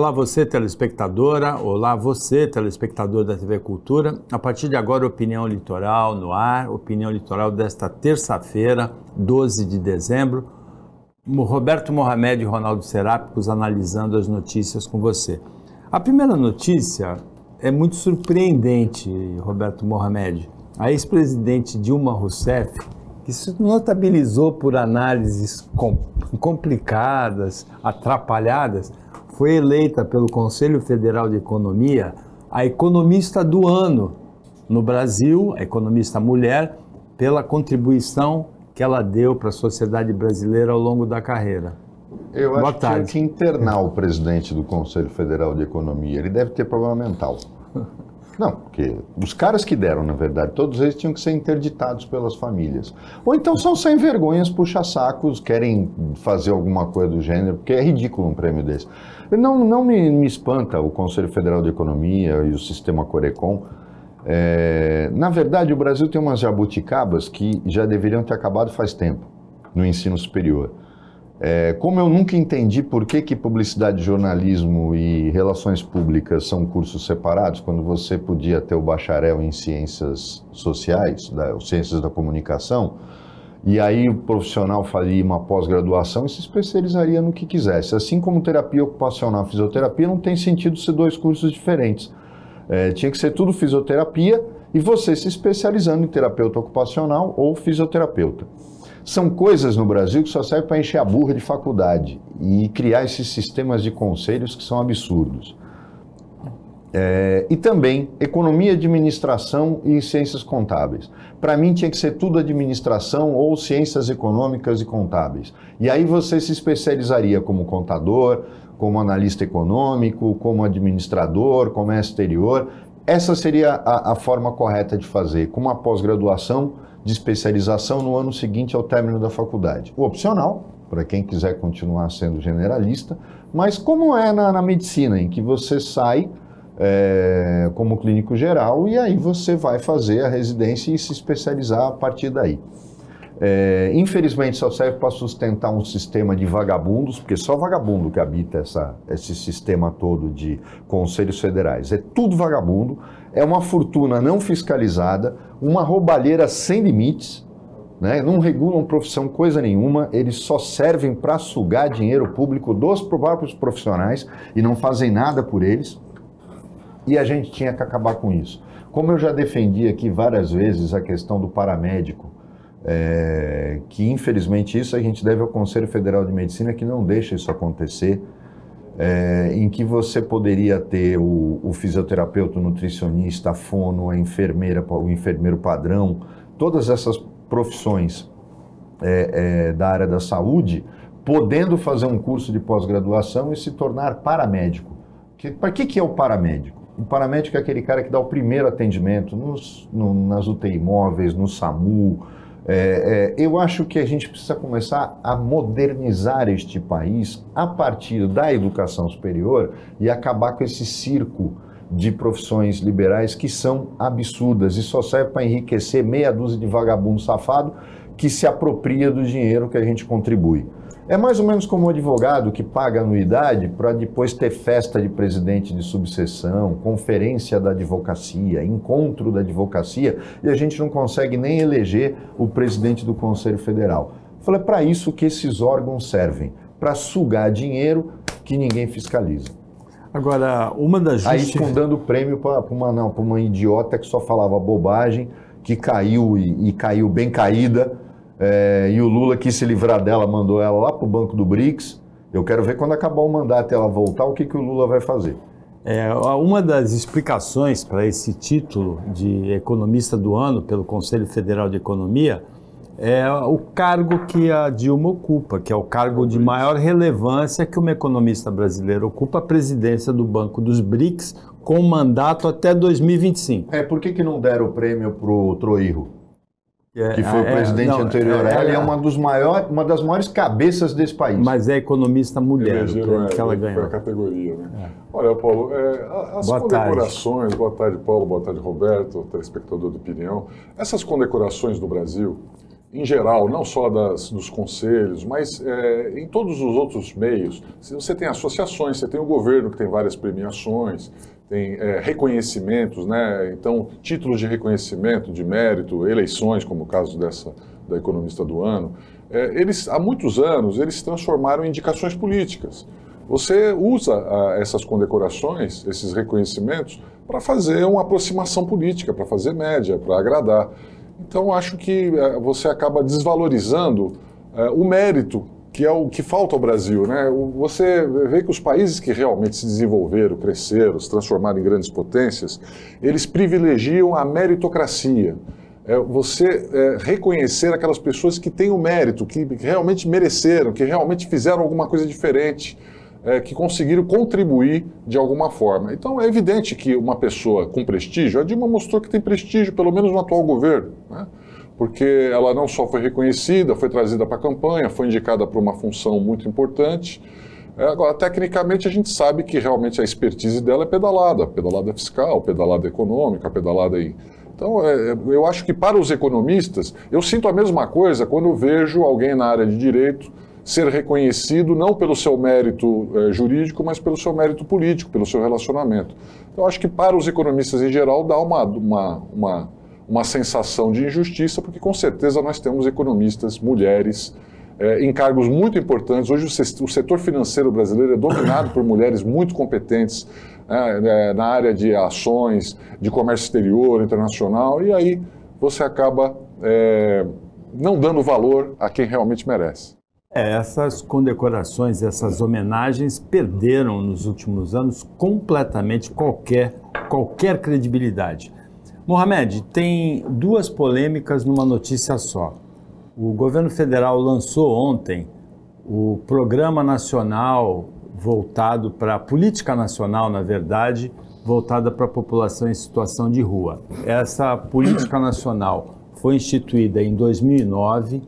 Olá você, telespectadora, olá você, telespectador da TV Cultura. A partir de agora, Opinião Litoral no ar, Opinião Litoral desta terça-feira, 12 de dezembro. Roberto Mohamed e Ronaldo Serápicos analisando as notícias com você. A primeira notícia é muito surpreendente, Roberto Mohamed. A ex-presidente Dilma Rousseff, que se notabilizou por análises complicadas, atrapalhadas, foi eleita pelo Conselho Federal de Economia a economista do ano no Brasil, a economista mulher, pela contribuição que ela deu para a sociedade brasileira ao longo da carreira. Eu acho que tinha que internar o presidente do Conselho Federal de Economia. Ele deve ter problema mental. Não, porque os caras que deram, na verdade, todos eles tinham que ser interditados pelas famílias. Ou então são sem vergonhas, puxa-sacos, querem fazer alguma coisa do gênero, porque é ridículo um prêmio desse. Não me espanta o Conselho Federal de Economia e o sistema Corecon. Na verdade, o Brasil tem umas jabuticabas que já deveriam ter acabado faz tempo no ensino superior. Como eu nunca entendi por que publicidade, jornalismo e relações públicas são cursos separados, quando você podia ter o bacharel em ciências sociais, ciências da comunicação, e aí o profissional faria uma pós-graduação e se especializaria no que quisesse. Assim como terapia ocupacional e fisioterapia, não tem sentido ser dois cursos diferentes. Tinha que ser tudo fisioterapia e você se especializando em terapeuta ocupacional ou fisioterapeuta. São coisas no Brasil que só servem para encher a burra de faculdade e criar esses sistemas de conselhos que são absurdos. E também economia, administração e ciências contábeis. Para mim tinha que ser tudo administração ou ciências econômicas e contábeis. E aí você se especializaria como contador, como analista econômico, como administrador, comércio exterior. Essa seria a forma correta de fazer, com uma pós-graduação de especialização no ano seguinte ao término da faculdade. O opcional, para quem quiser continuar sendo generalista, mas como é na medicina, em que você sai como clínico geral e aí você vai fazer a residência e se especializar a partir daí. Infelizmente só serve para sustentar um sistema de vagabundos, porque só vagabundo que habita esse sistema todo de conselhos federais. É tudo vagabundo, é uma fortuna não fiscalizada, uma roubalheira sem limites, né? Não regulam profissão coisa nenhuma, eles só servem para sugar dinheiro público dos próprios profissionais e não fazem nada por eles. E a gente tinha que acabar com isso. Como eu já defendi aqui várias vezes a questão do paramédico, que infelizmente isso a gente deve ao Conselho Federal de Medicina, que não deixa isso acontecer, em que você poderia ter o fisioterapeuta, o nutricionista, a fono, a enfermeira, o enfermeiro padrão, todas essas profissões da área da saúde, podendo fazer um curso de pós-graduação e se tornar paramédico. Para que é o paramédico? O paramédico é aquele cara que dá o primeiro atendimento nas UTI móveis, no SAMU. Eu acho que a gente precisa começar a modernizar este país a partir da educação superior e acabar com esse circo de profissões liberais que são absurdas e só serve para enriquecer meia dúzia de vagabundo safado que se apropria do dinheiro que a gente contribui. É mais ou menos como um advogado que paga anuidade para depois ter festa de presidente de subseção, conferência da advocacia, encontro da advocacia, e a gente não consegue nem eleger o presidente do Conselho Federal. Eu falei, para isso que esses órgãos servem, para sugar dinheiro que ninguém fiscaliza. Agora, uma das Aí estão dando prêmio para uma idiota que só falava bobagem, que caiu e caiu bem caída, e o Lula quis se livrar dela, mandou ela lá para o Banco do BRICS. Eu quero ver quando acabar o mandato e ela voltar, o que o Lula vai fazer. Uma das explicações para esse título de economista do ano pelo Conselho Federal de Economia é o cargo que a Dilma ocupa, que é o cargo de maior relevância que uma economista brasileira ocupa, a presidência do Banco dos BRICS, com mandato até 2025. Por que não deram o prêmio para o Troirro? Que foi o presidente anterior. Ela é uma das maiores cabeças desse país. Mas é economista mulher, que ela ganhou. Foi a categoria, né? Olha, Paulo, as condecorações... Boa tarde, Paulo. Boa tarde, Roberto, telespectador do Opinião. Essas condecorações no Brasil, em geral, não só dos conselhos, mas em todos os outros meios, você tem associações, você tem o governo que tem várias premiações, tem reconhecimentos, né? Então, títulos de reconhecimento, de mérito, eleições, como o caso da Economista do Ano, eles, há muitos anos, eles se transformaram em indicações políticas. Você usa essas condecorações, esses reconhecimentos, para fazer uma aproximação política, para fazer média, para agradar. Então, acho que você acaba desvalorizando o mérito, que é o que falta ao Brasil, né? Você vê que os países que realmente se desenvolveram, cresceram, se transformaram em grandes potências, eles privilegiam a meritocracia. Você reconhecer aquelas pessoas que têm o mérito, que realmente mereceram, que realmente fizeram alguma coisa diferente, que conseguiram contribuir de alguma forma. Então é evidente que uma pessoa com prestígio, a Dilma mostrou que tem prestígio, pelo menos no atual governo, né? Porque ela não só foi reconhecida, foi trazida para a campanha, foi indicada para uma função muito importante. Agora, tecnicamente, a gente sabe que realmente a expertise dela é pedalada fiscal, pedalada econômica, pedalada em... Então, eu acho que para os economistas, eu sinto a mesma coisa quando eu vejo alguém na área de direito ser reconhecido não pelo seu mérito jurídico, mas pelo seu mérito político, pelo seu relacionamento. Então, acho que para os economistas em geral dá uma sensação de injustiça, porque com certeza nós temos economistas, mulheres, em cargos muito importantes. Hoje o setor financeiro brasileiro é dominado por mulheres muito competentes na área de ações, de comércio exterior, internacional, e aí você acaba não dando valor a quem realmente merece. Essas condecorações, essas homenagens perderam nos últimos anos completamente qualquer credibilidade. Mohamed, tem duas polêmicas numa notícia só. O governo federal lançou ontem o Programa Nacional voltado para a política nacional, na verdade, voltada para a população em situação de rua. Essa política nacional foi instituída em 2009.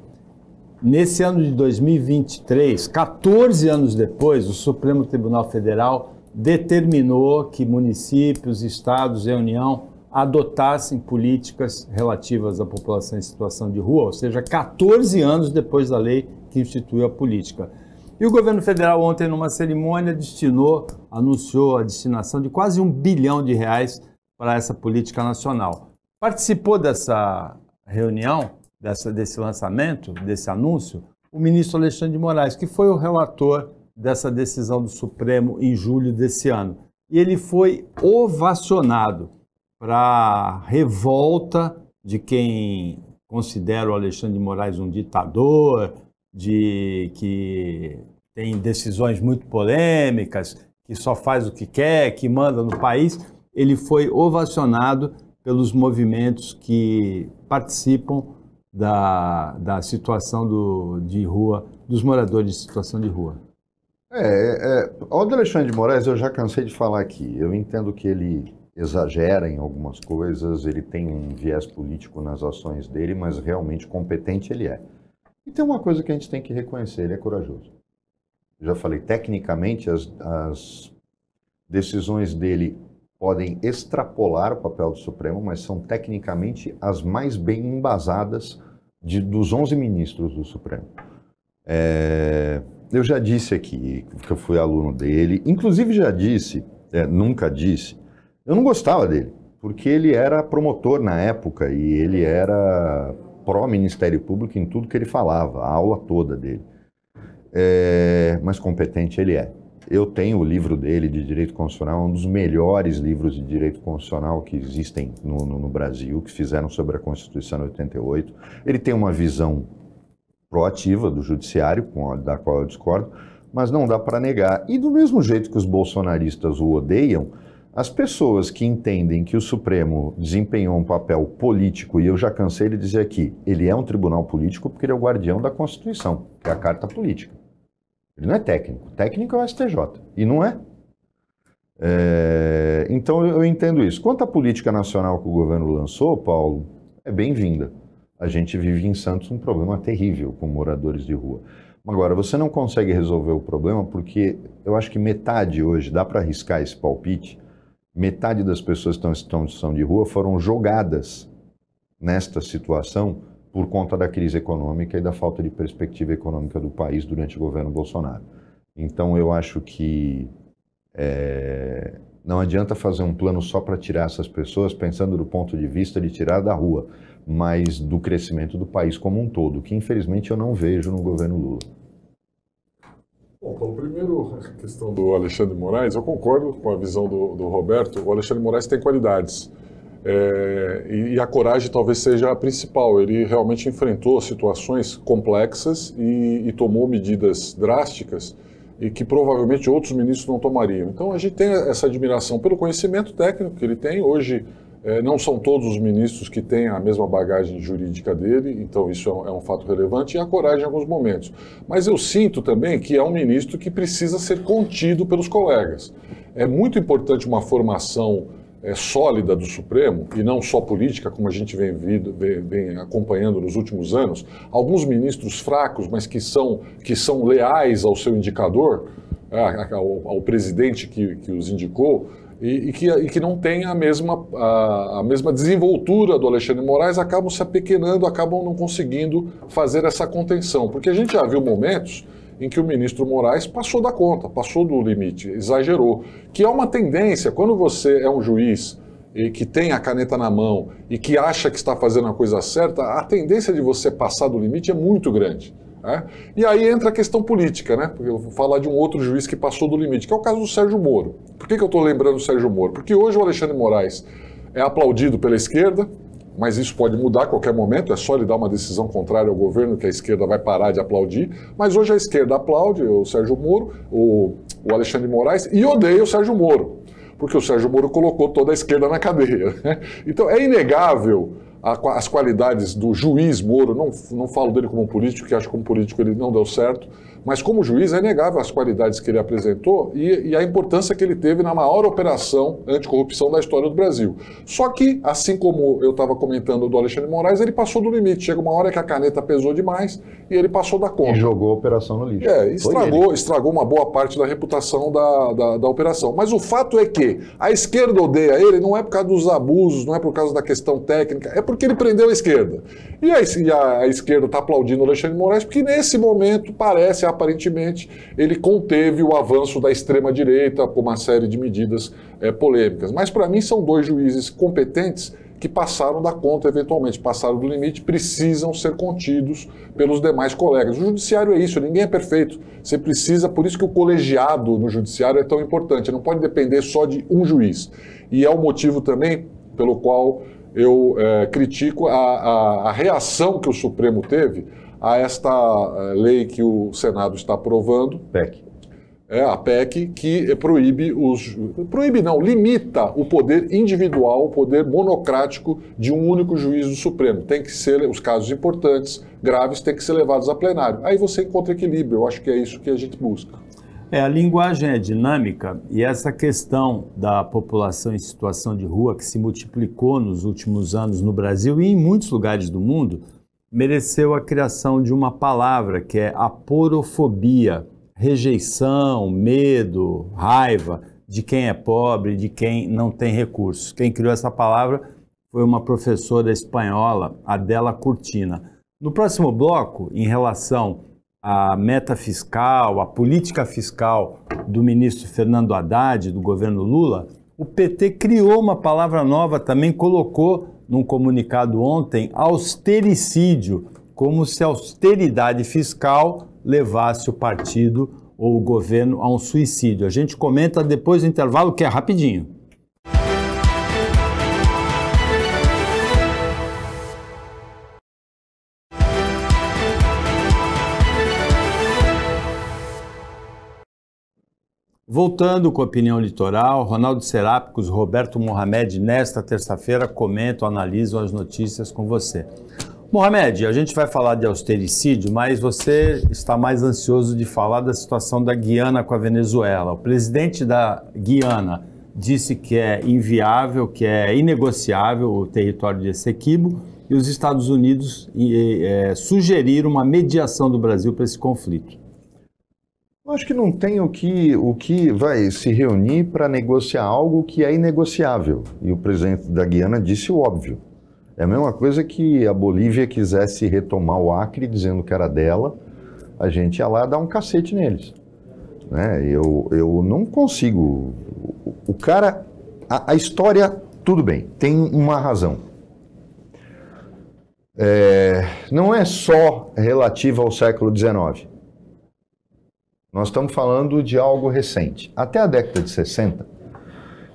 Nesse ano de 2023, 14 anos depois, o Supremo Tribunal Federal determinou que municípios, estados e a União adotassem políticas relativas à população em situação de rua, ou seja, 14 anos depois da lei que instituiu a política. E o governo federal ontem, numa cerimônia, anunciou a destinação de quase R$1 bilhão para essa política nacional. Participou dessa reunião, desse lançamento, desse anúncio, o ministro Alexandre de Moraes, que foi o relator dessa decisão do Supremo em julho desse ano. E ele foi ovacionado para a revolta de quem considera o Alexandre de Moraes um ditador, que tem decisões muito polêmicas, que só faz o que quer, que manda no país. Ele foi ovacionado pelos movimentos que participam da situação de rua, dos moradores de situação de rua. O do Alexandre de Moraes eu já cansei de falar aqui. Eu entendo que ele exagera em algumas coisas, ele tem um viés político nas ações dele, mas realmente competente ele é. E tem uma coisa que a gente tem que reconhecer, ele é corajoso. Eu já falei, tecnicamente as decisões dele podem extrapolar o papel do Supremo, mas são tecnicamente as mais bem embasadas dos 11 ministros do Supremo. Eu já disse aqui que eu fui aluno dele, inclusive já disse, nunca disse, eu não gostava dele, porque ele era promotor na época e ele era pró-Ministério Público em tudo que ele falava, a aula toda dele. Mas competente ele é. Eu tenho o livro dele de Direito Constitucional, um dos melhores livros de Direito Constitucional que existem no Brasil, que fizeram sobre a Constituição de 88. Ele tem uma visão proativa do Judiciário, da qual eu discordo, mas não dá para negar. E do mesmo jeito que os bolsonaristas o odeiam, as pessoas que entendem que o Supremo desempenhou um papel político, e eu já cansei de dizer aqui, ele é um tribunal político porque ele é o guardião da Constituição, que é a Carta Política. Ele não é técnico. Técnico é o STJ. E não é. Então eu entendo isso. Quanto à política nacional que o governo lançou, Paulo, é bem-vinda. A gente vive em Santos um problema terrível com moradores de rua. Agora, você não consegue resolver o problema porque eu acho que metade hoje, dá para arriscar esse palpite, metade das pessoas que estão em situação de rua foram jogadas nesta situação por conta da crise econômica e da falta de perspectiva econômica do país durante o governo Bolsonaro. Então, eu acho que não adianta fazer um plano só para tirar essas pessoas, pensando do ponto de vista de tirar da rua, mas do crescimento do país como um todo, que infelizmente eu não vejo no governo Lula. Bom, Paulo, primeiro, a questão do Alexandre de Moraes, eu concordo com a visão do Roberto. O Alexandre de Moraes tem qualidades. E a coragem talvez seja a principal. Ele realmente enfrentou situações complexas e tomou medidas drásticas e que provavelmente outros ministros não tomariam. Então a gente tem essa admiração pelo conhecimento técnico que ele tem. Hoje não são todos os ministros que têm a mesma bagagem jurídica dele, então isso é um fato relevante, e a coragem em alguns momentos. Mas eu sinto também que é um ministro que precisa ser contido pelos colegas. É muito importante uma formação sólida do Supremo, e não só política, como a gente vem acompanhando nos últimos anos. Alguns ministros fracos, mas que são leais ao seu indicador, ao presidente que os indicou, e que não tem a mesma desenvoltura do Alexandre de Moraes, acabam se apequenando, acabam não conseguindo fazer essa contenção. Porque a gente já viu momentos em que o ministro Moraes passou da conta, passou do limite, exagerou. Que é uma tendência, quando você é um juiz e que tem a caneta na mão e que acha que está fazendo a coisa certa, a tendência de você passar do limite é muito grande. E aí entra a questão política, né? Porque eu vou falar de um outro juiz que passou do limite, que é o caso do Sérgio Moro. Por que eu estou lembrando do Sérgio Moro? Porque hoje o Alexandre de Moraes é aplaudido pela esquerda, mas isso pode mudar a qualquer momento, é só ele dar uma decisão contrária ao governo que a esquerda vai parar de aplaudir, mas hoje a esquerda aplaude o Sérgio Moro, o Alexandre de Moraes, e odeia o Sérgio Moro, porque o Sérgio Moro colocou toda a esquerda na cadeia. Então é inegável as qualidades do juiz Moro, não falo dele como um político, que acho que como político ele não deu certo, mas como juiz é inegável as qualidades que ele apresentou e a importância que ele teve na maior operação anticorrupção da história do Brasil. Só que, assim como eu estava comentando do Alexandre de Moraes, ele passou do limite. Chega uma hora que a caneta pesou demais e ele passou da conta. E jogou a operação no lixo. Estragou uma boa parte da reputação da operação. Mas o fato é que a esquerda odeia ele, não é por causa dos abusos, não é por causa da questão técnica, é porque ele prendeu a esquerda. E a esquerda está aplaudindo o Alexandre de Moraes porque nesse momento aparentemente, ele conteve o avanço da extrema-direita com uma série de medidas polêmicas. Mas, para mim, são dois juízes competentes que passaram da conta, eventualmente, passaram do limite, precisam ser contidos pelos demais colegas. O judiciário é isso, ninguém é perfeito. Você precisa, por isso que o colegiado no judiciário é tão importante, não pode depender só de um juiz. E é o motivo também pelo qual eu critico a reação que o Supremo teve a esta lei que o Senado está aprovando, PEC. A PEC, que limita o poder individual, o poder monocrático de um único juiz do Supremo. Tem que ser, os casos importantes, graves, têm que ser levados a plenário. Aí você encontra equilíbrio, eu acho que é isso que a gente busca. A linguagem é dinâmica e essa questão da população em situação de rua, que se multiplicou nos últimos anos no Brasil e em muitos lugares do mundo, mereceu a criação de uma palavra que é aporofobia, rejeição, medo, raiva de quem é pobre, de quem não tem recursos. Quem criou essa palavra foi uma professora espanhola, Adela Cortina. No próximo bloco, em relação à meta fiscal, à política fiscal do ministro Fernando Haddad, do governo Lula, o PT criou uma palavra nova, também colocou num comunicado ontem, austericídio, como se a austeridade fiscal levasse o partido ou o governo a um suicídio. A gente comenta depois do intervalo, que é rapidinho. Voltando com a opinião litoral, Ronaldo Serápicos, Roberto Mohamed, nesta terça-feira, comentam, analisam as notícias com você. Mohamed, a gente vai falar de austericídio, mas você está mais ansioso de falar da situação da Guiana com a Venezuela. O presidente da Guiana disse que é inviável, que é inegociável o território de Essequibo, e os Estados Unidos sugeriram uma mediação do Brasil para esse conflito. Eu acho que não tem o que vai se reunir para negociar algo que é inegociável. E o presidente da Guiana disse o óbvio. É a mesma coisa que a Bolívia quisesse retomar o Acre, dizendo que era dela, a gente ia lá dar um cacete neles. Né? Eu não consigo. O cara, a história, tudo bem, tem uma razão. Não é só relativa ao século XIX. Nós estamos falando de algo recente. Até a década de 60,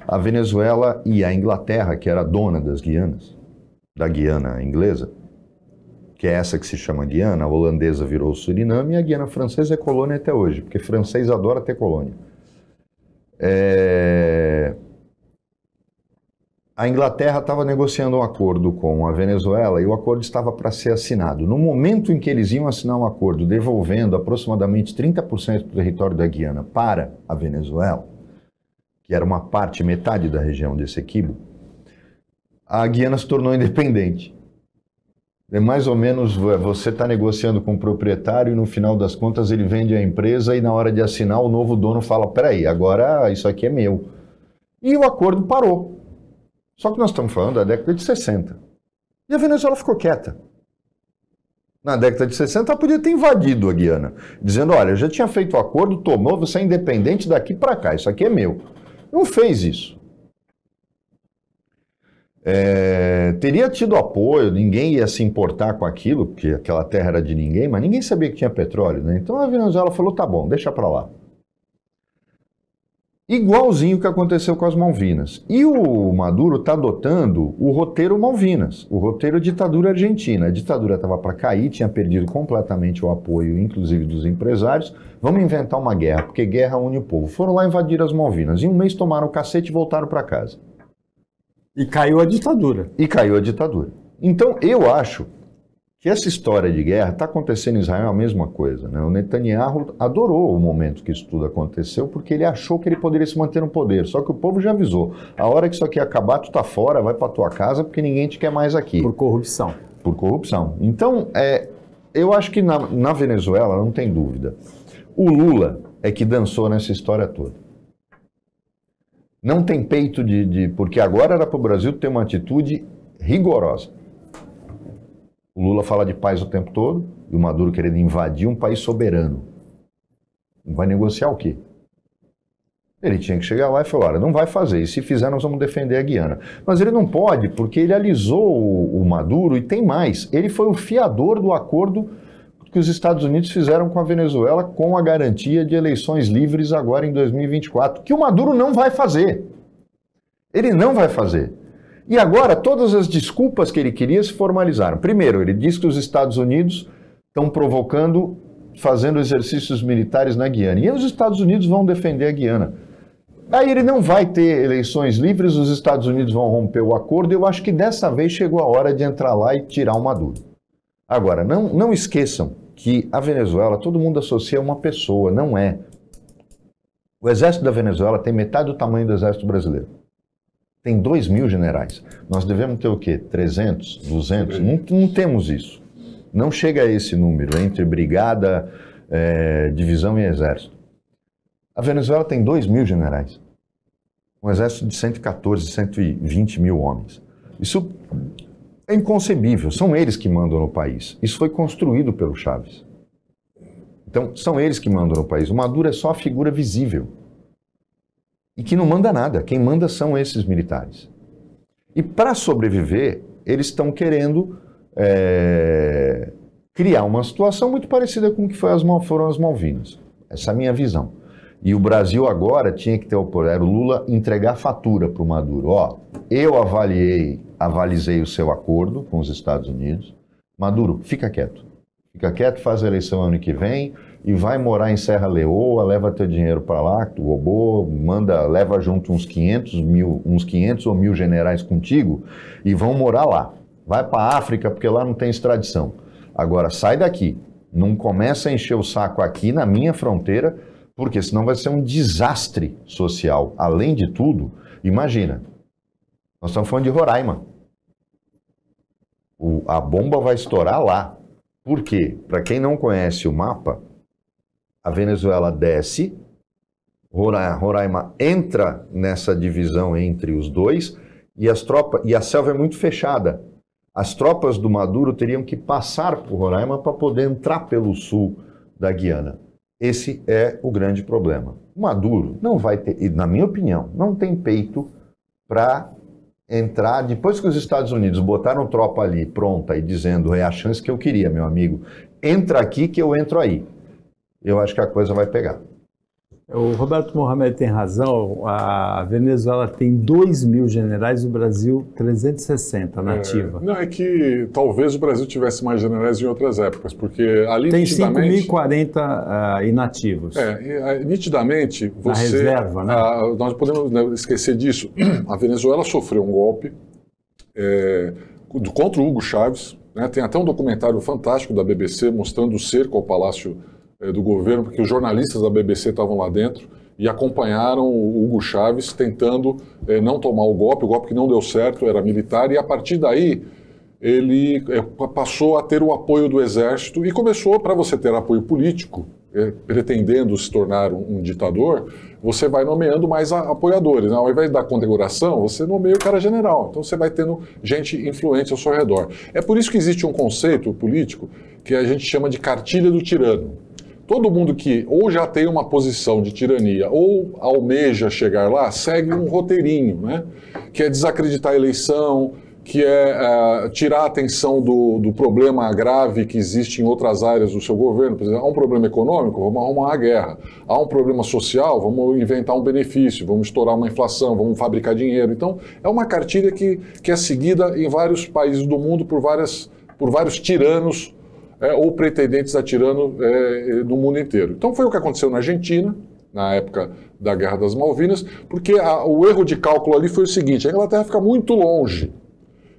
a Venezuela e a Inglaterra, que era dona das Guianas, da Guiana inglesa, que é essa que se chama Guiana, a holandesa virou Suriname e a Guiana francesa é colônia até hoje, porque francês adora ter colônia. A Inglaterra estava negociando um acordo com a Venezuela e o acordo estava para ser assinado. No momento em que eles iam assinar um acordo devolvendo aproximadamente 30% do território da Guiana para a Venezuela, que era uma parte, metade da região desse Essequibo, a Guiana se tornou independente. É mais ou menos, você está negociando com o proprietário e no final das contas ele vende a empresa e na hora de assinar o novo dono fala, peraí, agora isso aqui é meu. E o acordo parou. Só que nós estamos falando da década de 60. E a Venezuela ficou quieta. Na década de 60 ela podia ter invadido a Guiana, dizendo, olha, eu já tinha feito o acordo, tomou, você é independente daqui para cá, isso aqui é meu. Não fez isso. Teria tido apoio, ninguém ia se importar com aquilo, porque aquela terra era de ninguém, mas ninguém sabia que tinha petróleo, né? Então a Venezuela falou, tá bom, deixa pra lá. Igualzinho o que aconteceu com as Malvinas. E o Maduro está adotando o roteiro Malvinas, o roteiro ditadura argentina. A ditadura estava para cair, tinha perdido completamente o apoio, inclusive dos empresários. Vamos inventar uma guerra, porque guerra une o povo. Foram lá invadir as Malvinas. Em um mês tomaram o cacete e voltaram para casa. E caiu a ditadura. E caiu a ditadura. Então, eu acho que essa história de guerra está acontecendo em Israel a mesma coisa. Né? O Netanyahu adorou o momento que isso tudo aconteceu, porque ele achou que ele poderia se manter no poder. Só que o povo já avisou. A hora que isso aqui acabar, tu tá fora, vai para tua casa, porque ninguém te quer mais aqui. Por corrupção. Por corrupção. Então, eu acho que na Venezuela, não tem dúvida, o Lula é que dançou nessa história toda. Não tem peito porque agora era para o Brasil ter uma atitude rigorosa. O Lula fala de paz o tempo todo e o Maduro querendo invadir um país soberano. Vai negociar o quê? Ele tinha que chegar lá e falar, olha, não vai fazer, e se fizer nós vamos defender a Guiana. Mas ele não pode, porque ele alisou o Maduro e tem mais. Ele foi o fiador do acordo que os Estados Unidos fizeram com a Venezuela com a garantia de eleições livres agora em 2024, que o Maduro não vai fazer. Ele não vai fazer. E agora todas as desculpas que ele queria se formalizaram. Primeiro, ele diz que os Estados Unidos estão provocando, fazendo exercícios militares na Guiana. E os Estados Unidos vão defender a Guiana. Aí ele não vai ter eleições livres, os Estados Unidos vão romper o acordo. Eu acho que dessa vez chegou a hora de entrar lá e tirar o Maduro. Agora, não esqueçam que a Venezuela, todo mundo associa a uma pessoa, não é. O exército da Venezuela tem metade do tamanho do exército brasileiro. Tem 2.000 generais. Nós devemos ter o quê? 300, 200? Não temos isso. Não chega a esse número entre brigada, divisão e exército. A Venezuela tem 2.000 generais. Um exército de 114, 120 mil homens. Isso é inconcebível, são eles que mandam no país. Isso foi construído pelo Chávez. Então, são eles que mandam no país. O Maduro é só a figura visível. E que não manda nada. Quem manda são esses militares. E para sobreviver, eles estão querendo criar uma situação muito parecida com o que foram as Malvinas. Essa é a minha visão. E o Brasil agora tinha que ter o Lula entregar fatura para o Maduro. Ó, eu avalizei o seu acordo com os Estados Unidos. Maduro, fica quieto. Fica quieto, faz a eleição ano que vem e vai morar em Serra Leoa, leva teu dinheiro para lá, tu roubou, leva junto uns 500 ou 1.000 generais contigo e vão morar lá. Vai para a África, porque lá não tem extradição. Agora, sai daqui. Não começa a encher o saco aqui na minha fronteira, porque senão vai ser um desastre social. Além de tudo, imagina, nós estamos falando de Roraima. A bomba vai estourar lá. Por quê? Para quem não conhece o mapa, a Venezuela desce, Roraima entra nessa divisão entre os dois e a selva é muito fechada. As tropas do Maduro teriam que passar por Roraima para poder entrar pelo sul da Guiana. Esse é o grande problema. O Maduro não vai ter, e na minha opinião, não tem peito para entrar, depois que os Estados Unidos botaram tropa ali pronta e dizendo, é a chance que eu queria, meu amigo, entra aqui que eu entro aí. Eu acho que a coisa vai pegar. O Roberto Mohamed tem razão, a Venezuela tem 2.000 generais e o Brasil 360 na ativa. Não, é que talvez o Brasil tivesse mais generais em outras épocas, porque ali tem nitidamente... 5.040 inativos. Nitidamente, você... Na reserva, né? Nós podemos esquecer disso. A Venezuela sofreu um golpe contra o Hugo Chávez, né? Tem até um documentário fantástico da BBC mostrando o cerco ao Palácio do governo, porque os jornalistas da BBC estavam lá dentro e acompanharam o Hugo Chávez tentando não tomar o golpe que não deu certo, era militar, e a partir daí ele passou a ter o apoio do exército e começou, para você ter apoio político, pretendendo se tornar um ditador, você vai nomeando mais apoiadores, né? Ao invés da condecoração, você nomeia o cara general, então você vai tendo gente influente ao seu redor. É por isso que existe um conceito político que a gente chama de cartilha do tirano. Todo mundo que ou já tem uma posição de tirania ou almeja chegar lá, segue um roteirinho, né? Que é desacreditar a eleição, que é tirar a atenção do problema grave que existe em outras áreas do seu governo. Por exemplo, há um problema econômico, vamos arrumar uma guerra. Há um problema social, vamos inventar um benefício, vamos estourar uma inflação, vamos fabricar dinheiro. Então, é uma cartilha que é seguida em vários países do mundo por vários tiranos ou pretendentes a tirano no mundo inteiro. Então foi o que aconteceu na Argentina, na época da Guerra das Malvinas, porque o erro de cálculo ali foi o seguinte, a Inglaterra fica muito longe.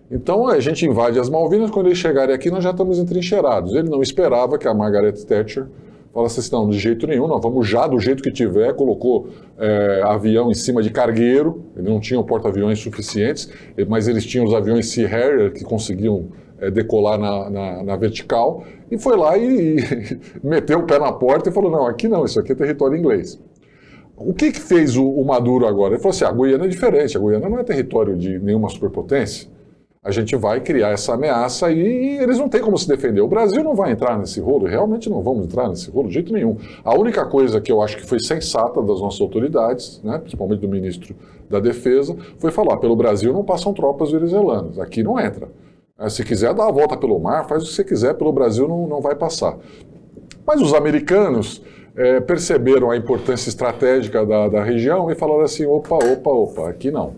Então a gente invade as Malvinas, quando eles chegarem aqui nós já estamos entrincheirados. Ele não esperava que a Margaret Thatcher falasse assim, não, de jeito nenhum, nós vamos já do jeito que tiver, colocou avião em cima de cargueiro, ele não tinha porta-aviões suficientes, mas eles tinham os aviões Sea Harrier que conseguiam decolar na vertical, e foi lá e meteu o pé na porta e falou, não, aqui não, isso aqui é território inglês. O que fez o Maduro agora? Ele falou assim, a Guiana é diferente, a Guiana não é território de nenhuma superpotência, a gente vai criar essa ameaça e eles não têm como se defender. O Brasil não vai entrar nesse rolo, realmente não vamos entrar nesse rolo de jeito nenhum. A única coisa que eu acho que foi sensata das nossas autoridades, né, principalmente do ministro da Defesa, foi falar, pelo Brasil não passam tropas venezuelanas, aqui não entra. Se quiser dar a volta pelo mar, faz o que você quiser, pelo Brasil não vai passar. Mas os americanos perceberam a importância estratégica da região e falaram assim, opa, aqui não.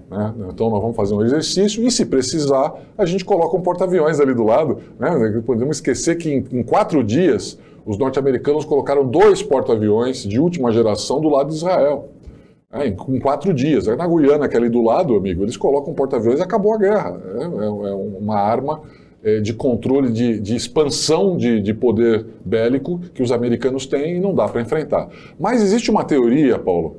Né? Então nós vamos fazer um exercício e se precisar, a gente coloca um porta-aviões ali do lado. Né? Podemos esquecer que em 4 dias, os norte-americanos colocaram 2 porta-aviões de última geração do lado de Israel. Em 4 dias. Aí na Guiana, que é ali do lado, amigo, eles colocam porta-aviões e acabou a guerra. É uma arma de controle, de expansão de poder bélico que os americanos têm e não dá para enfrentar. Mas existe uma teoria, Paulo,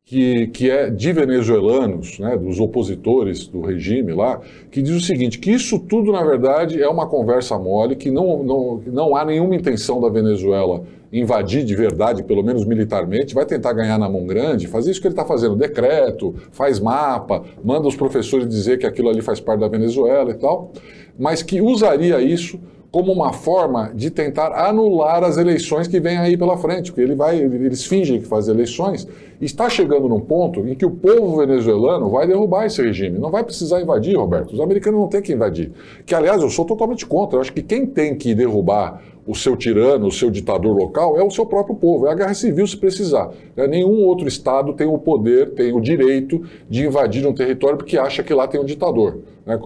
que é de venezuelanos, né, dos opositores do regime lá, que diz o seguinte, que isso tudo, na verdade, é uma conversa mole, que não há nenhuma intenção da Venezuela invadir de verdade, pelo menos militarmente, vai tentar ganhar na mão grande, fazer isso que ele está fazendo, decreto, faz mapa, manda os professores dizer que aquilo ali faz parte da Venezuela e tal, mas que usaria isso como uma forma de tentar anular as eleições que vêm aí pela frente, porque eles fingem que fazem eleições, e está chegando num ponto em que o povo venezuelano vai derrubar esse regime, não vai precisar invadir, Roberto, os americanos não têm que invadir, que aliás eu sou totalmente contra, eu acho que quem tem que derrubar o seu tirano, o seu ditador local, é o seu próprio povo, é a guerra civil se precisar. Nenhum outro Estado tem o poder, tem o direito de invadir um território porque acha que lá tem um ditador.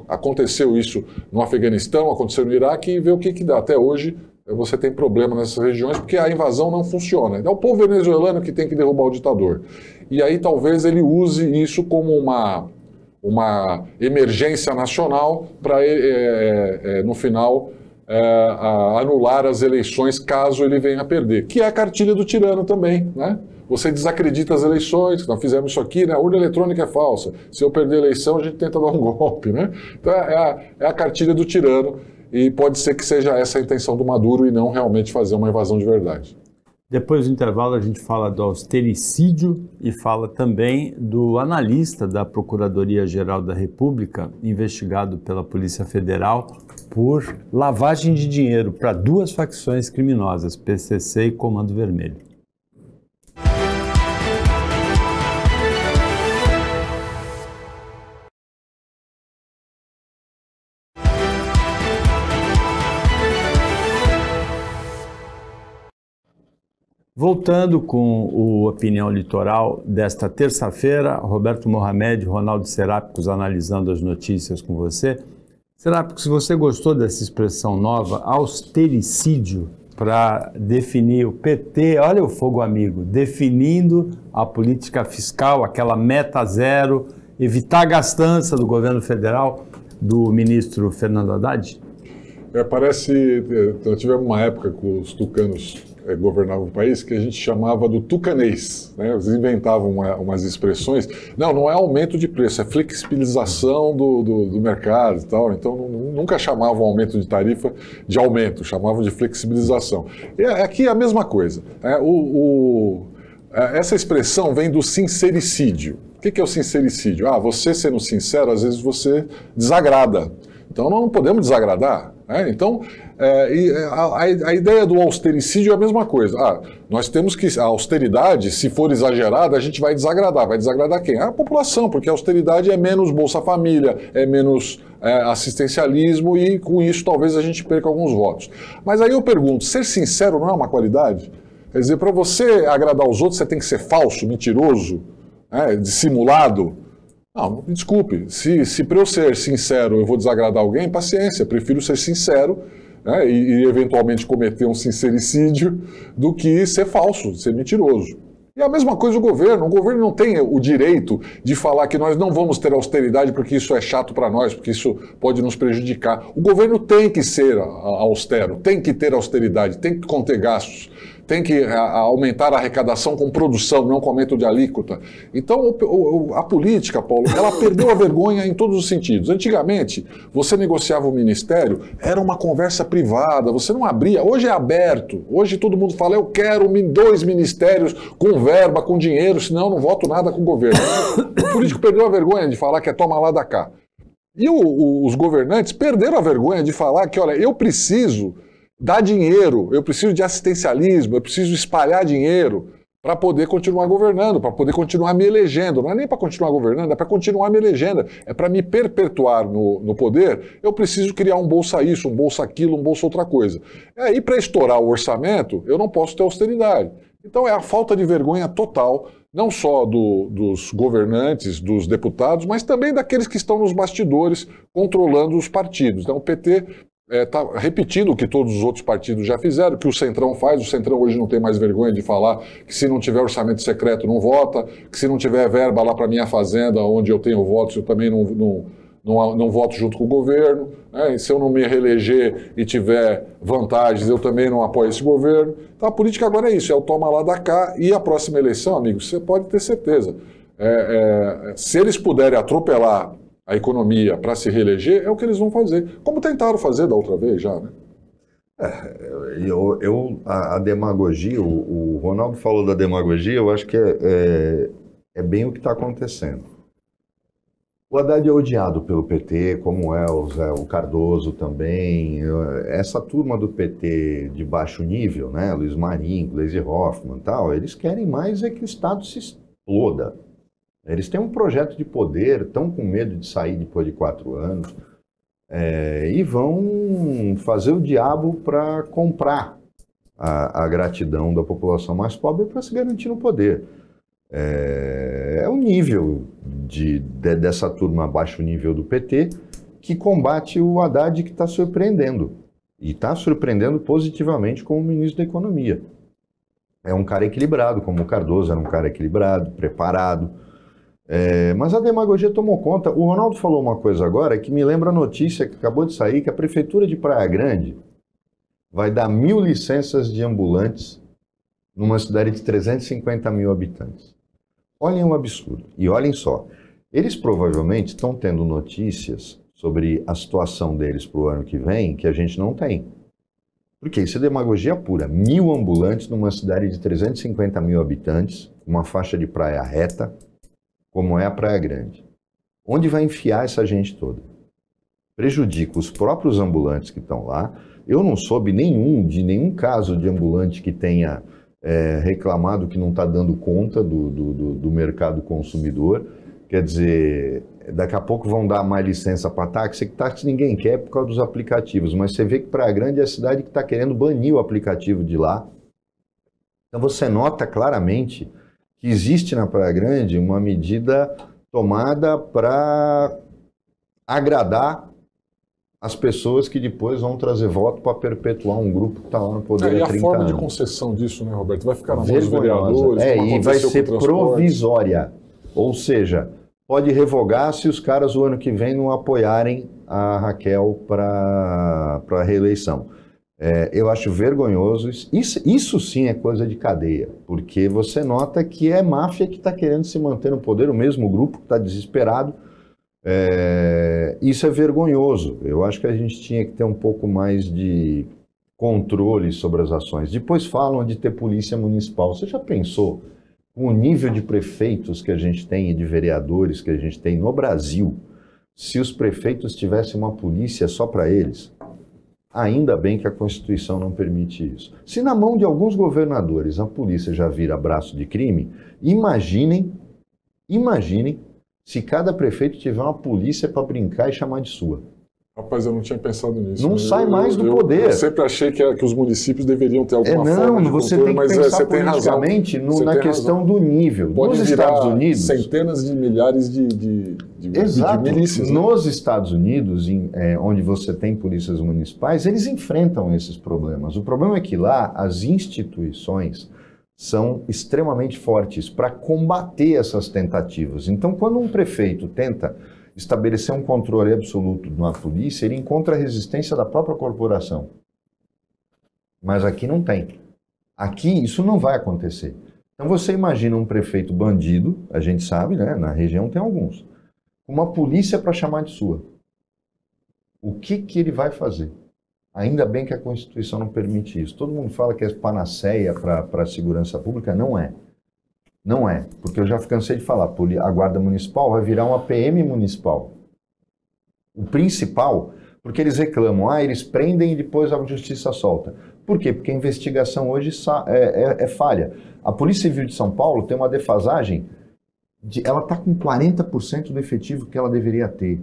Aconteceu isso no Afeganistão, aconteceu no Iraque e vê o que dá. Até hoje você tem problema nessas regiões porque a invasão não funciona. É o povo venezuelano que tem que derrubar o ditador. E aí talvez ele use isso como uma emergência nacional para, no final, anular as eleições caso ele venha a perder, que é a cartilha do tirano também, né? Você desacredita as eleições, nós fizemos isso aqui, né? A urna eletrônica é falsa, se eu perder a eleição a gente tenta dar um golpe, né? Então é a cartilha do tirano e pode ser que seja essa a intenção do Maduro e não realmente fazer uma invasão de verdade. Depois do intervalo a gente fala do austericídio e fala também do analista da Procuradoria-Geral da República, investigado pela Polícia Federal por lavagem de dinheiro para duas facções criminosas, PCC e Comando Vermelho. Voltando com o Opinião Litoral desta terça-feira, Roberto Mohamed, Ronaldo Serápicos analisando as notícias com você. Serápicos, se você gostou dessa expressão nova, austericídio, para definir o PT, olha o fogo amigo, definindo a política fiscal, aquela meta zero, evitar a gastança do governo federal, do ministro Fernando Haddad? Nós tivemos uma época que os tucanos governavam o país que a gente chamava do tucanês, né? Eles inventavam umas expressões. Não é aumento de preço, é flexibilização do mercado e tal. Então nunca chamavam aumento de tarifa de aumento, chamavam de flexibilização. E aqui é a mesma coisa. Essa expressão vem do sincericídio. O que é o sincericídio? Você sendo sincero, às vezes você desagrada. Então nós não podemos desagradar. Então, a ideia do austericídio é a mesma coisa. Nós temos que... A austeridade, se for exagerada, a gente vai desagradar. Vai desagradar quem? A população, porque a austeridade é menos Bolsa Família, é menos assistencialismo e com isso talvez a gente perca alguns votos. Mas aí eu pergunto, ser sincero não é uma qualidade? Quer dizer, para você agradar os outros, você tem que ser falso, mentiroso, dissimulado? Não, me desculpe, se para eu ser sincero eu vou desagradar alguém, paciência, prefiro ser sincero, né, e eventualmente cometer um sincericídio do que ser falso, ser mentiroso. E a mesma coisa o governo não tem o direito de falar que nós não vamos ter austeridade porque isso é chato para nós, porque isso pode nos prejudicar. O governo tem que ser austero, tem que ter austeridade, tem que conter gastos, tem que aumentar a arrecadação com produção, não com aumento de alíquota. Então, a política, Paulo, ela perdeu a vergonha em todos os sentidos. Antigamente, você negociava o ministério, era uma conversa privada, você não abria. Hoje é aberto. Hoje todo mundo fala, eu quero 2 ministérios com verba, com dinheiro, senão eu não voto nada com o governo. O político perdeu a vergonha de falar que é toma lá da cá. E os governantes perderam a vergonha de falar que, olha, eu preciso dar dinheiro, eu preciso de assistencialismo, eu preciso espalhar dinheiro para poder continuar governando, para poder continuar me elegendo. Não é nem para continuar governando, é para continuar me elegendo. É para me perpetuar no poder, eu preciso criar um bolsa isso, um bolsa aquilo, um bolsa outra coisa. E para estourar o orçamento, eu não posso ter austeridade. Então é a falta de vergonha total, não só dos governantes, dos deputados, mas também daqueles que estão nos bastidores controlando os partidos. Então o PT está repetindo o que todos os outros partidos já fizeram, que o Centrão faz. O Centrão hoje não tem mais vergonha de falar que se não tiver orçamento secreto não vota, que se não tiver verba lá para minha fazenda, onde eu tenho votos, eu também não voto junto com o governo. E se eu não me reeleger e tiver vantagens, eu também não apoio esse governo. Então a política agora é isso, é o toma lá da cá. E a próxima eleição, amigos, você pode ter certeza, se eles puderem atropelar a economia para se reeleger, é o que eles vão fazer. Como tentaram fazer da outra vez já, né? A demagogia, o Ronaldo falou da demagogia, eu acho que é bem o que está acontecendo. O Haddad é odiado pelo PT, como é o Cardoso também. Essa turma do PT de baixo nível, né, Luiz Marinho, Gleisi Hoffmann e tal, eles querem mais que o Estado se exploda. Eles têm um projeto de poder, estão com medo de sair depois de 4 anos, e vão fazer o diabo para comprar a gratidão da população mais pobre para se garantir no poder. É o nível dessa turma abaixo nível do PT que combate o Haddad, que está surpreendendo. E está surpreendendo positivamente como ministro da Economia. É um cara equilibrado, como o Cardoso era um cara equilibrado, preparado. Mas a demagogia tomou conta. O Ronaldo falou uma coisa agora que me lembra a notícia que acabou de sair, que a Prefeitura de Praia Grande vai dar 1.000 licenças de ambulantes numa cidade de 350 mil habitantes. Olhem o absurdo. E olhem só, eles provavelmente estão tendo notícias sobre a situação deles para o ano que vem que a gente não tem. Porque isso é demagogia pura. 1.000 ambulantes numa cidade de 350 mil habitantes, uma faixa de praia reta, como é a Praia Grande. Onde vai enfiar essa gente toda? Prejudica os próprios ambulantes que estão lá. Eu não soube de nenhum caso de ambulante que tenha reclamado que não está dando conta do mercado consumidor. Quer dizer, daqui a pouco vão dar mais licença para táxi, que táxi ninguém quer por causa dos aplicativos, mas você vê que Praia Grande é a cidade que está querendo banir o aplicativo de lá. Então você nota claramente que existe na Praia Grande uma medida tomada para agradar as pessoas que depois vão trazer voto para perpetuar um grupo que está lá no poder há 30 anos. E a forma de concessão disso, né, Roberto? Vai ficar na mão dos vereadores? E vai ser provisória. Ou seja, pode revogar se os caras o ano que vem não apoiarem a Raquel para a reeleição. Eu acho vergonhoso. Isso sim é coisa de cadeia, porque você nota que é máfia que está querendo se manter no poder, o mesmo grupo que está desesperado. Isso é vergonhoso. Eu acho que a gente tinha que ter um pouco mais de controle sobre as ações. Depois falam de ter polícia municipal. Você já pensou com o nível de prefeitos que a gente tem e de vereadores que a gente tem no Brasil, se os prefeitos tivessem uma polícia só para eles? Ainda bem que a Constituição não permite isso. Se na mão de alguns governadores a polícia já vira braço de crime, imaginem se cada prefeito tiver uma polícia para brincar e chamar de sua. Rapaz, eu não tinha pensado nisso. Não sai mais do poder. Eu sempre achei que os municípios deveriam ter alguma forma de você controle, tem que pensar politicamente na questão do nível. Pode nos Estados Unidos, centenas de milhares de milícias. Nos Estados Unidos, onde você tem polícias municipais, eles enfrentam esses problemas. O problema é que lá as instituições são extremamente fortes para combater essas tentativas. Então, quando um prefeito tenta estabelecer um controle absoluto de uma polícia, ele encontra a resistência da própria corporação. Mas aqui não tem. Aqui isso não vai acontecer. Então você imagina um prefeito bandido, a gente sabe, né? Na região tem alguns, uma polícia para chamar de sua. O que ele vai fazer? Ainda bem que a Constituição não permite isso. Todo mundo fala que é panaceia para a segurança pública. Não é. Não é. Porque eu já cansei de falar, a Guarda Municipal vai virar uma PM municipal. O principal, porque eles reclamam, eles prendem e depois a justiça solta. Por quê? Porque a investigação hoje é falha. A Polícia Civil de São Paulo tem uma defasagem, ela está com 40% do efetivo que ela deveria ter.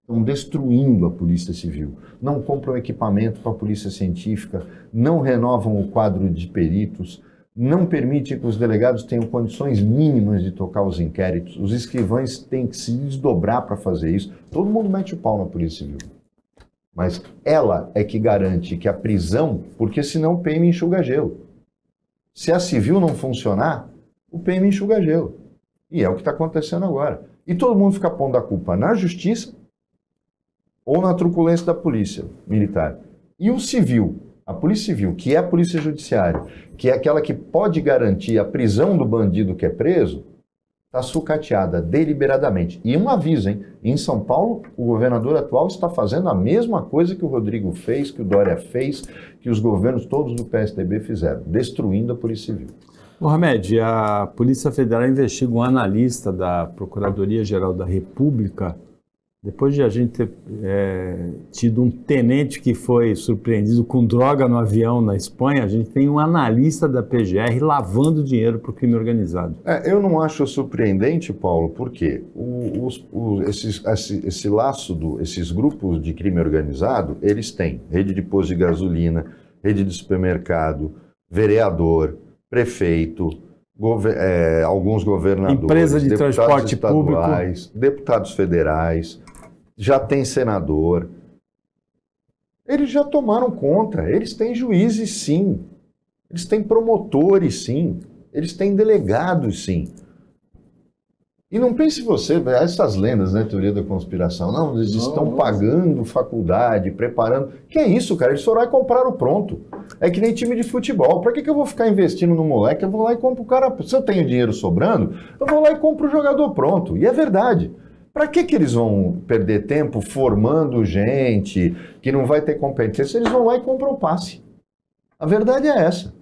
Estão destruindo a Polícia Civil. Não compram equipamento para a Polícia Científica, não renovam o quadro de peritos, não permitem que os delegados tenham condições mínimas de tocar os inquéritos. Os escrivães têm que se desdobrar para fazer isso. Todo mundo mete o pau na Polícia Civil. Mas ela é que garante que a prisão, porque senão o PM enxuga gelo. Se a civil não funcionar, o PM enxuga gelo. E é o que está acontecendo agora. E todo mundo fica pondo a culpa na justiça ou na truculência da polícia militar. E o civil, a polícia civil, que é a polícia judiciária, que é aquela que pode garantir a prisão do bandido que é preso, está sucateada deliberadamente. E um aviso, hein? Em São Paulo, o governador atual está fazendo a mesma coisa que o Rodrigo fez, que o Dória fez, que os governos todos do PSDB fizeram, destruindo a Polícia Civil. Mohamed, a Polícia Federal investiga um analista da Procuradoria-Geral da República. Depois de a gente ter tido um tenente que foi surpreendido com droga no avião na Espanha, a gente tem um analista da PGR lavando dinheiro para o crime organizado. Eu não acho surpreendente, Paulo, porque esse laço, esses grupos de crime organizado, eles têm rede de posto de gasolina, rede de supermercado, vereador, prefeito, alguns governadores, empresa de transporte público, deputados federais, já tem senador. Eles já tomaram conta, eles têm juízes sim, eles têm promotores sim, eles têm delegados sim. E não pense você, essas lendas, né, teoria da conspiração, não, eles estão pagando faculdade, preparando. Que é isso, cara? Eles foram lá e compraram pronto. É que nem time de futebol. Para que eu vou ficar investindo no moleque? Eu vou lá e compro o cara. Se eu tenho dinheiro sobrando, eu vou lá e compro o jogador pronto. E é verdade. Para que eles vão perder tempo formando gente que não vai ter competência? Eles vão lá e compram o passe. A verdade é essa.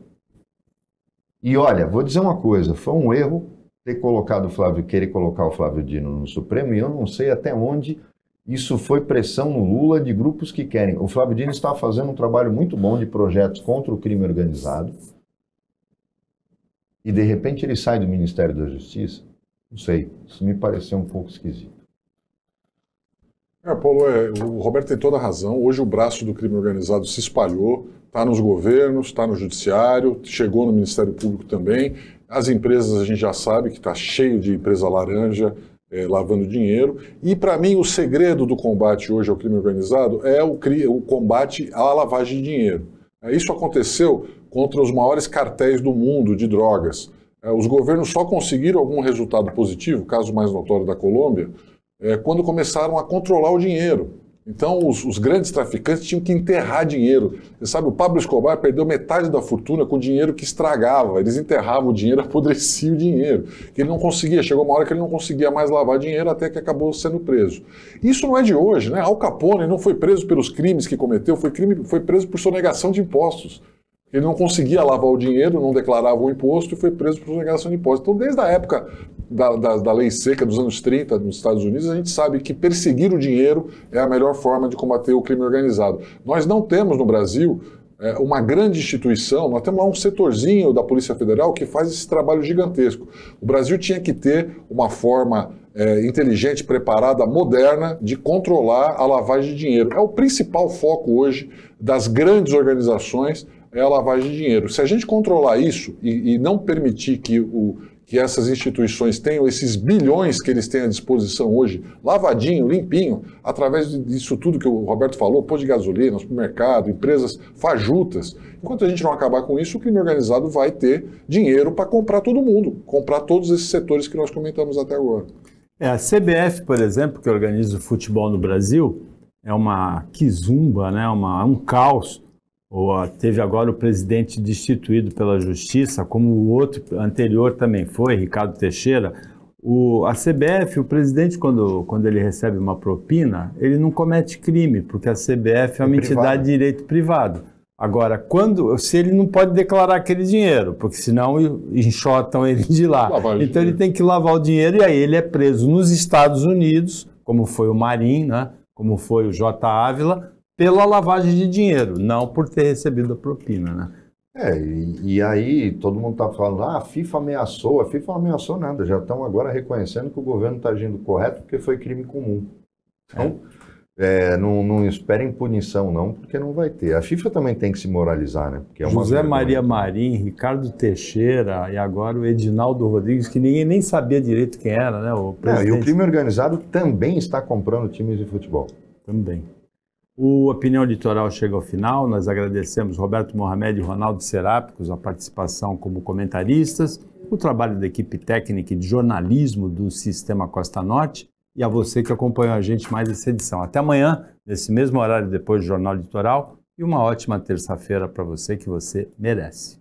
E olha, vou dizer uma coisa, foi um erro querer colocar o Flávio Dino no Supremo, e eu não sei até onde isso foi pressão no Lula de grupos que querem. O Flávio Dino está fazendo um trabalho muito bom de projetos contra o crime organizado, e de repente ele sai do Ministério da Justiça. Não sei, isso me pareceu um pouco esquisito. Paulo, o Roberto tem toda a razão. Hoje o braço do crime organizado se espalhou, está nos governos, está no judiciário, chegou no Ministério Público também. As empresas a gente já sabe que está cheio de empresa laranja, lavando dinheiro. E para mim o segredo do combate hoje ao crime organizado é o combate à lavagem de dinheiro. Isso aconteceu contra os maiores cartéis do mundo de drogas. Os governos só conseguiram algum resultado positivo, caso mais notório da Colômbia, quando começaram a controlar o dinheiro. Então, os grandes traficantes tinham que enterrar dinheiro. Você sabe, o Pablo Escobar perdeu metade da fortuna com dinheiro que estragava. Eles enterravam o dinheiro, apodreciam o dinheiro. Que ele não conseguia, chegou uma hora que ele não conseguia mais lavar dinheiro até que acabou sendo preso. Isso não é de hoje, né? Al Capone não foi preso pelos crimes que cometeu, foi preso por sonegação de impostos. Ele não conseguia lavar o dinheiro, não declarava o imposto e foi preso por sonegação de impostos. Então, desde a época da lei seca dos anos 30 nos Estados Unidos, a gente sabe que perseguir o dinheiro é a melhor forma de combater o crime organizado. Nós não temos no Brasil uma grande instituição, nós temos lá um setorzinho da Polícia Federal que faz esse trabalho gigantesco. O Brasil tinha que ter uma forma inteligente, preparada, moderna, de controlar a lavagem de dinheiro. É o principal foco hoje das grandes organizações, é a lavagem de dinheiro. Se a gente controlar isso e não permitir que essas instituições tenham esses bilhões que eles têm à disposição hoje, lavadinho, limpinho, através disso tudo que o Roberto falou, posto de gasolina, supermercado, empresas fajutas, enquanto a gente não acabar com isso, o crime organizado vai ter dinheiro para comprar todo mundo, comprar todos esses setores que nós comentamos até agora. A CBF, por exemplo, que organiza o futebol no Brasil, é uma quizumba, né? Um caos. Teve agora o presidente destituído pela Justiça, como o outro anterior também foi, Ricardo Teixeira. A CBF, o presidente, quando ele recebe uma propina, ele não comete crime, porque a CBF é uma entidade de direito privado. Agora, se ele não pode declarar aquele dinheiro, porque senão enxotam ele de lá. Então ele tem que lavar o dinheiro e aí ele é preso nos Estados Unidos, como foi o Marinho, né? Como foi o J. Ávila, pela lavagem de dinheiro, não por ter recebido a propina, né? E aí todo mundo está falando, a FIFA ameaçou. A FIFA não ameaçou nada, já estão agora reconhecendo que o governo está agindo correto porque foi crime comum. Então, não esperem punição não, porque não vai ter. A FIFA também tem que se moralizar, né? Porque José Maria Marim, Ricardo Teixeira e agora o Edinaldo Rodrigues, que ninguém nem sabia direito quem era, né? E o crime organizado também está comprando times de futebol. Também. O Opinião Litoral chega ao final. Nós agradecemos Roberto Mohamed e Ronaldo Serápicos a participação como comentaristas, o trabalho da equipe técnica e de jornalismo do Sistema Costa Norte e a você que acompanhou a gente mais essa edição. Até amanhã, nesse mesmo horário depois do Jornal Litoral, e uma ótima terça-feira para você que você merece.